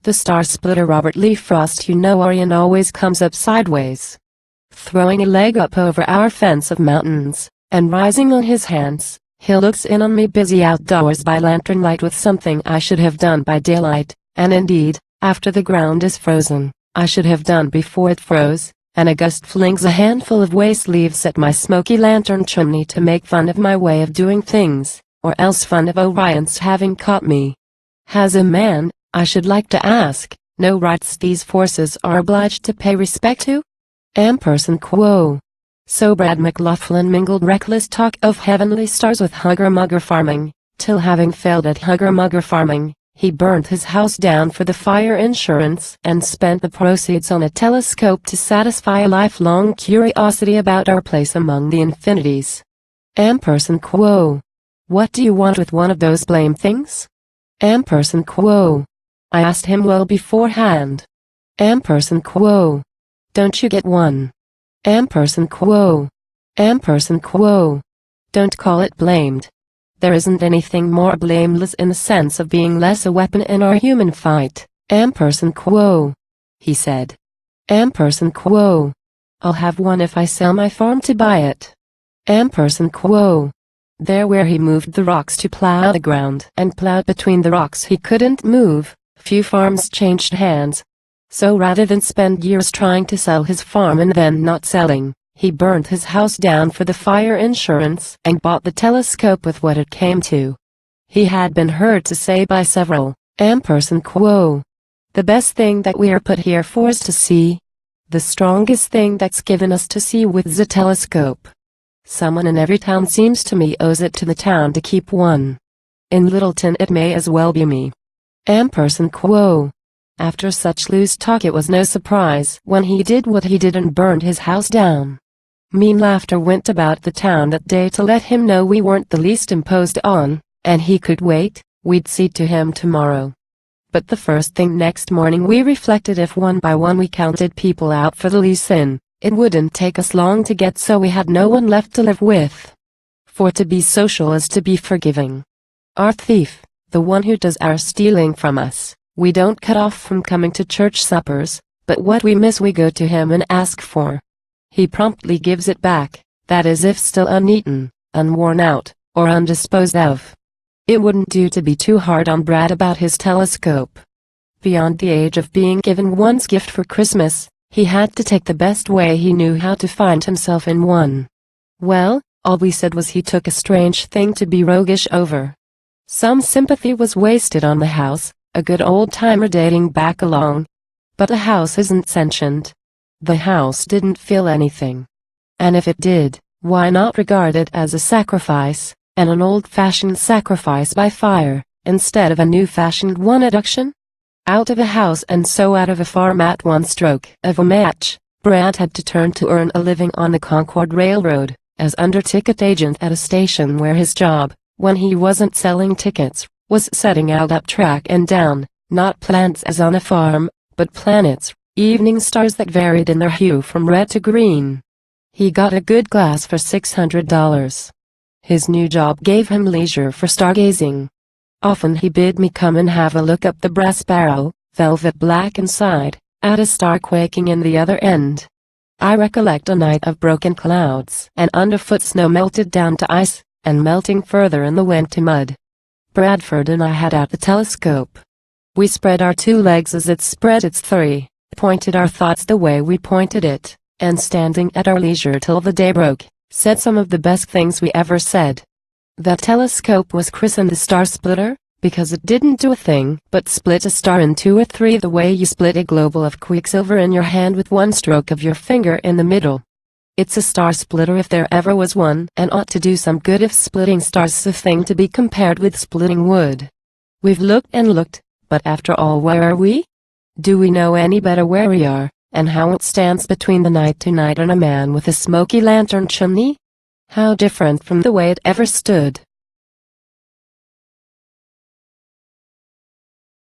The star splitter Robert Lee Frost, you know Orion always comes up sideways. Throwing a leg up over our fence of mountains, and rising on his hands, he looks in on me busy outdoors by lantern light with something I should have done by daylight, and indeed, after the ground is frozen, I should have done before it froze, and a gust flings a handful of waste leaves at my smoky lantern chimney to make fun of my way of doing things, or else fun of Orion's having caught me. Has a man, I should like to ask, no rights these forces are obliged to pay respect to? Ampersand quo. So Brad McLaughlin mingled reckless talk of heavenly stars with hugger-mugger farming, till having failed at hugger-mugger farming, he burnt his house down for the fire insurance and spent the proceeds on a telescope to satisfy a lifelong curiosity about our place among the infinities. Ampersand quo. What do you want with one of those blame things? Ampersand quo. I asked him well beforehand. Ampersand quo. Don't you get one? Ampersand quo. Ampersand quo. Don't call it blamed. There isn't anything more blameless in the sense of being less a weapon in our human fight. Ampersand quo. He said. Ampersand quo. I'll have one if I sell my farm to buy it. Ampersand quo. There where he moved the rocks to plow the ground and plowed between the rocks he couldn't move, few farms changed hands. So rather than spend years trying to sell his farm and then not selling, he burnt his house down for the fire insurance and bought the telescope with what it came to. He had been heard to say by several, Ampersand quo. The best thing that we are put here for is to see. The strongest thing that's given us to see with the telescope. Someone in every town seems to me owes it to the town to keep one. In Littleton it may as well be me. Ampersand quo. After such loose talk it was no surprise when he did what he did and burned his house down. Mean laughter went about the town that day to let him know we weren't the least imposed on, and he could wait, we'd see to him tomorrow. But the first thing next morning we reflected if one by one we counted people out for the lease-in, it wouldn't take us long to get so we had no one left to live with. For to be social is to be forgiving. Our thief, the one who does our stealing from us, we don't cut off from coming to church suppers, but what we miss we go to him and ask for. He promptly gives it back, that is if still uneaten, unworn out, or undisposed of. It wouldn't do to be too hard on Brad about his telescope. Beyond the age of being given one's gift for Christmas, he had to take the best way he knew how to find himself in one. Well, all we said was he took a strange thing to be roguish over. Some sympathy was wasted on the house, a good old-timer dating back a long. But a house isn't sentient. The house didn't feel anything. And if it did, why not regard it as a sacrifice, and an old-fashioned sacrifice by fire, instead of a new-fashioned one at auction? Out of a house and so out of a farm at one stroke of a match, Brad had to turn to earn a living on the Concord Railroad, as under-ticket agent at a station where his job, when he wasn't selling tickets, was setting out up track and down, not plants as on a farm, but planets, evening stars that varied in their hue from red to green. He got a good glass for $600. His new job gave him leisure for stargazing. Often he bid me come and have a look up the brass barrel, velvet black inside, at a star quaking in the other end. I recollect a night of broken clouds and underfoot snow melted down to ice, and melting further in the wind to mud. Bradford and I had out the telescope. We spread our two legs as it spread its three, pointed our thoughts the way we pointed it, and standing at our leisure till the day broke, said some of the best things we ever said. That telescope was christened the Star Splitter, because it didn't do a thing but split a star in two or three the way you split a globule of quicksilver in your hand with one stroke of your finger in the middle. It's a star splitter if there ever was one, and ought to do some good if splitting stars is a thing to be compared with splitting wood. We've looked and looked, but after all where are we? Do we know any better where we are, and how it stands between the night to night and a man with a smoky lantern chimney? How different from the way it ever stood.